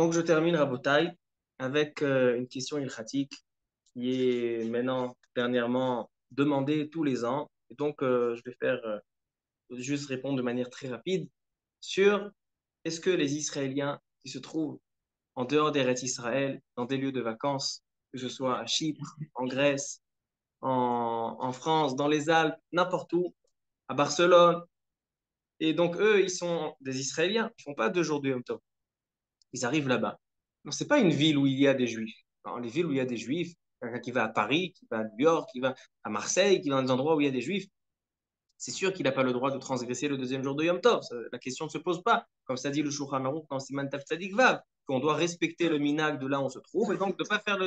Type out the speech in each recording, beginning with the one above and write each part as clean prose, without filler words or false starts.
Donc, je termine, Rabotai, avec une question ilkhatique qui est maintenant, dernièrement, demandée tous les ans. Et donc, je vais faire juste répondre de manière très rapide sur est-ce que les Israéliens qui se trouvent en dehors d'Eretz Israël, dans des lieux de vacances, que ce soit à Chypre, en Grèce, en France, dans les Alpes, n'importe où, à Barcelone, et donc eux, ils sont des Israéliens, ils font pas 2 jours de Yom Tov. Ils arrivent là-bas. Non, c'est pas une ville où il y a des Juifs. Dans les villes où il y a des Juifs, quelqu'un qui va à Paris, qui va à New York, qui va à Marseille, qui va dans des endroits où il y a des Juifs, c'est sûr qu'il n'a pas le droit de transgresser le deuxième jour de Yom Tov. La question ne se pose pas. Comme ça dit le Shulchan Aruch dans Siman Taf Tzadik Vav, qu'on doit respecter le minag de là où on se trouve et donc de ne pas faire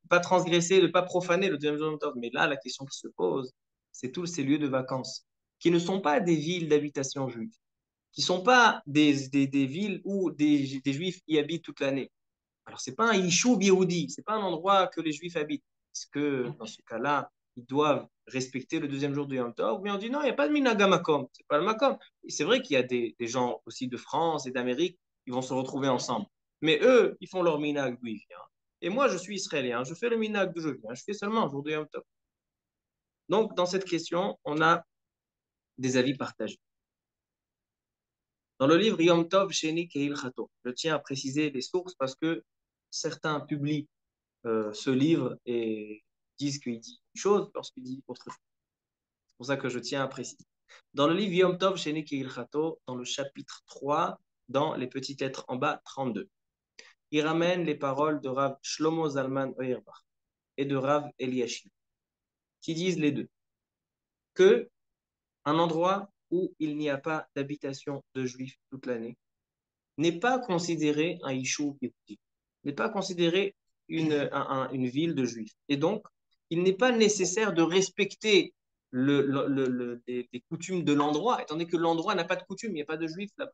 pas transgresser, de ne pas profaner le deuxième jour de Yom Tov. Mais là, la question qui se pose, c'est tous ces lieux de vacances qui ne sont pas des villes d'habitation juive, qui ne sont pas des villes où des Juifs y habitent toute l'année. Alors, ce n'est pas un Yishuv Yehudi, ce n'est pas un endroit que les Juifs habitent. Est-ce que, dans ce cas-là, ils doivent respecter le deuxième jour de Yom Tov? Ou bien on dit non, il n'y a pas de Minaga Makom, c'est pas le Makom. Et c'est vrai qu'il y a des gens aussi de France et d'Amérique, ils vont se retrouver ensemble. Mais eux, ils font leur Minag d'où ils viennent. Et moi, je suis israélien, je fais le Minag d'où je viens, je fais seulement un jour de Yom Tov. Donc, dans cette question, on a des avis partagés. Dans le livre Yom Tov, Sheni Keil Chato, je tiens à préciser les sources parce que certains publient ce livre et disent qu'il dit une chose lorsqu'il dit autre chose. C'est pour ça que je tiens à préciser. Dans le livre Yom Tov, chez Nekeil Chato, dans le chapitre 3, dans les petites lettres en bas, 32, il ramène les paroles de Rav Shlomo Zalman Auerbach et de Rav Eliashib, qui disent les deux, que un endroit où il n'y a pas d'habitation de juifs toute l'année n'est pas considéré un Yishuv Yehudi, n'est pas considéré une ville de juifs. Et donc, il n'est pas nécessaire de respecter les coutumes de l'endroit, étant donné que l'endroit n'a pas de coutumes, il n'y a pas de juifs là-bas.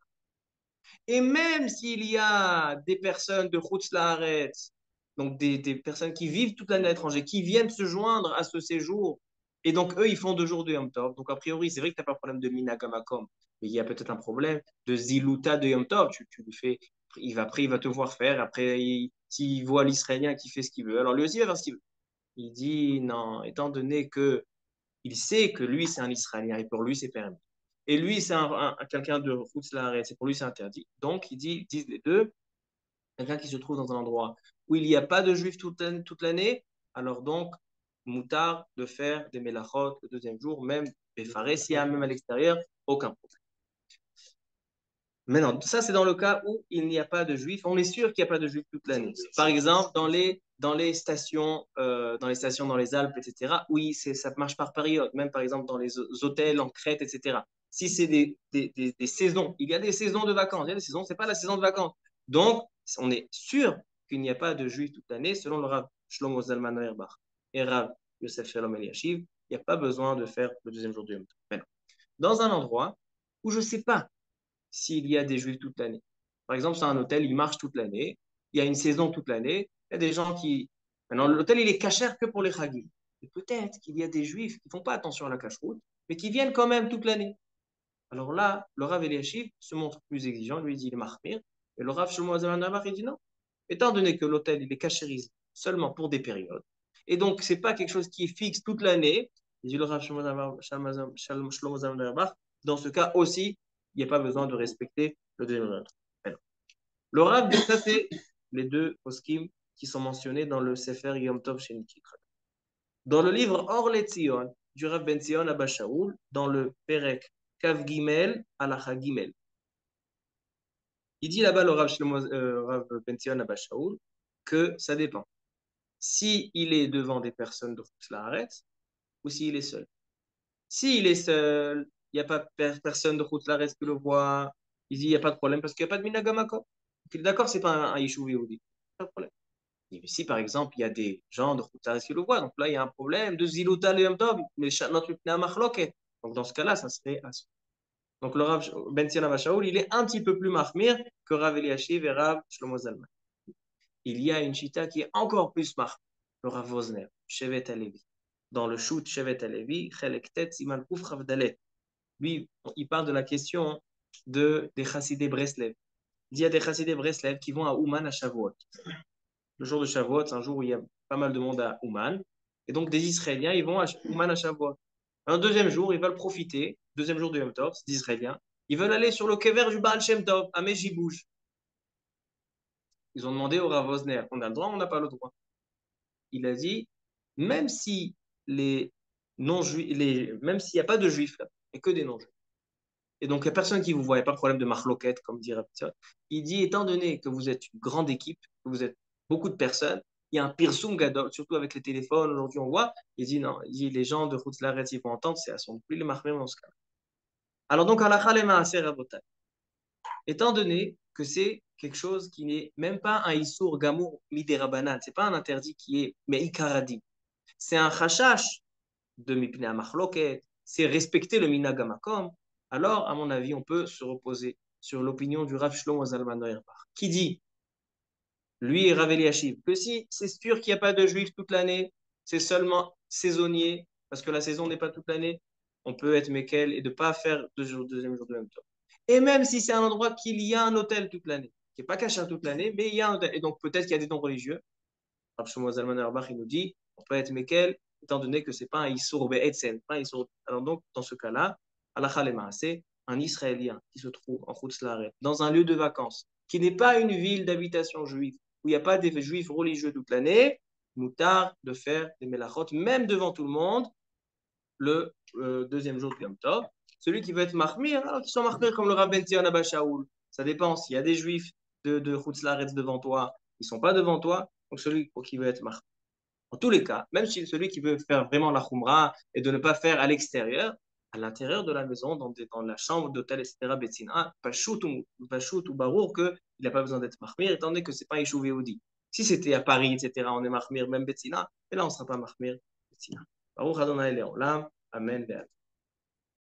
Et même s'il y a des personnes de Chutz La'aretz, donc des personnes qui vivent toute l'année à l'étranger, qui viennent se joindre à ce séjour, et donc eux, ils font 2 jours de Yom Tov. Donc a priori, c'est vrai que tu n'as pas de problème de Minagamakom, mais il y a peut-être un problème de Ziluta de Yom Tov. Tu lui fais, après, il va te voir faire, après, s'il voit l'Israélien qui fait ce qu'il veut, alors lui aussi, il va faire ce qu'il veut. Il dit, non, étant donné que il sait que lui, c'est un Israélien et pour lui, c'est permis. Et lui, c'est quelqu'un de Hutzlaret, et pour lui, c'est interdit. Donc, ils disent les deux, quelqu'un qui se trouve dans un endroit où il n'y a pas de juifs toute l'année, alors donc, moutard de faire des melachot le deuxième jour, même des pharésiens, même à l'extérieur, aucun problème. Maintenant, ça, c'est dans le cas où il n'y a pas de juifs. On est sûr qu'il n'y a pas de juifs toute l'année. Par exemple, dans les stations dans les Alpes, etc., oui, ça marche par période. Même, par exemple, dans les hôtels en Crète, etc. Si c'est des saisons, il y a des saisons de vacances. Il y a des saisons, ce n'est pas la saison de vacances. Donc, on est sûr qu'il n'y a pas de juifs toute l'année, selon le Rav Shlomo Zalman Auerbach et Rav Yosef Shalom Eliashiv. Il n'y a pas besoin de faire le deuxième jour du Yom Tov. Maintenant, dans un endroit où je ne sais pas s'il y a des juifs toute l'année. Par exemple, c'est un hôtel, il marche toute l'année, il y a une saison toute l'année, il y a des gens qui... Maintenant, l'hôtel, il est cachère que pour les chagim. Et peut-être qu'il y a des juifs qui ne font pas attention à la cache-route, mais qui viennent quand même toute l'année. Alors là, le Rav Eliashiv se montre plus exigeant, lui dit il est mahmir, et le Rav Shlomo Zalman Auerbach, il dit non. Étant donné que l'hôtel, il est cachérisé seulement pour des périodes, et donc ce n'est pas quelque chose qui est fixe toute l'année, il dit le Rav Shlomo Zalman Auerbach, dans ce cas aussi, il n'y a pas besoin de respecter le deuxième ordre. Le Rav, ça c'est les deux poskim qui sont mentionnés dans le Sefer Yom Tov Shenikit. Dans le livre Or Letzion du Rav Ben Zion Abba Shaul, dans le Perek Kav Gimel Alacha Gimel, il dit là-bas le Rav Ben Zion Abba Shaul que ça dépend. Si il est devant des personnes de Laaretz ou s'il est seul. S'il est seul, il n'y a pas personne de Laaretz qui le voit, il dit il n'y a pas de problème parce qu'il n'y a pas de Minagamako. D'accord, c'est pas un Yishuv Yehudi. Pas de problème. Mais si par exemple il y a des gens de Laaretz qui le voient, donc là il y a un problème de Ziluta le Yom Tov, mais notre Machloket. Donc dans ce cas-là, ça serait assuré. Donc le Rav Ben Zion Abba Shaul, il est un petit peu plus mahmir que Rav Eliashiv et Rav Shlomo Zalman. Il y a une chita qui est encore plus mahmir, le Rav Vosner, Shevet Alevi. Dans le shoot Shevet Alevi, Chelektet Siman Kuf Rav Dalet. Lui, il parle de la question des Chassidé Breslev. Il y a des chassidés Breslev qui vont à Ouman à Shavuot. Le jour de Shavuot, c'est un jour où il y a pas mal de monde à Ouman. Et donc, des Israéliens, ils vont à Ouman à Shavuot. Un deuxième jour, ils veulent profiter, deuxième jour du Yom Tov, c'est des Israéliens. Ils veulent aller sur le kever du Baal Shem Tov, à Mejibouj. Ils ont demandé au Rav Osner, on a le droit, on n'a pas le droit. Il a dit, même si les non-juifs, même s'il n'y a pas de juifs là, et que des non-juifs, et donc il n'y a personne qui vous voit, il n'y a pas de problème de marloquette, comme dirait Rabbi. Il dit, étant donné que vous êtes une grande équipe, que vous êtes beaucoup de personnes, il y a un pirsum gadol, surtout avec les téléphones, aujourd'hui on voit, il dit non, il dit, les gens de Laretz, ils vont entendre, c'est à son plus les marmés dans ce cas. Alors donc, Allah lema aser rabotai. Étant donné que c'est quelque chose qui n'est même pas un issour gamour midérabanan, c'est pas un interdit qui est me'ikaradi, c'est un chashash de mipnei machloket, c'est respecter le minagamakom, alors, à mon avis, on peut se reposer sur l'opinion du Rav Shlomo Zalman Auerbach, qui dit, lui et Rav Eliashiv, que si c'est sûr qu'il n'y a pas de juifs toute l'année, c'est seulement saisonnier, parce que la saison n'est pas toute l'année, on peut être Mekel et de ne pas faire deuxième jour de même temps. Et même si c'est un endroit qu'il y a un hôtel toute l'année, qui n'est pas caché toute l'année, mais il y a un hôtel. Et donc peut-être qu'il y a des dons religieux. Rav Shlomo Zalman Auerbach, il nous dit, on peut être Mekel, étant donné que ce n'est pas un Issour Be'etzen, pas un Issour. Alors donc, dans ce cas-là, Halakha c'est un Israélien qui se trouve en Chutzlaret, dans un lieu de vacances, qui n'est pas une ville d'habitation juive, où il n'y a pas des juifs religieux toute l'année, moutard de faire des melachot, même devant tout le monde, le deuxième jour du Yom Tov. Celui qui veut être mahmir, alors qu'il soit mahmir comme le Rav Ben Zion Abba Shaoul. Ça dépend. S'il y a des juifs de Chutzlaret devant toi, ils ne sont pas devant toi, donc celui qui veut être mahmir. En tous les cas, même si celui qui veut faire vraiment la khumra et de ne pas faire à l'extérieur, à l'intérieur de la maison, dans la chambre d'hôtel, etc., Betsina, Pachout ou Barour, qu'il n'a pas besoin d'être mahmir, étant donné que ce n'est pas Yishuv Yehudi. Si c'était à Paris, etc., on est mahmir, même Betsina, et là, on ne sera pas mahmir, Betsina. Baruch Adonai Leolam, Amen.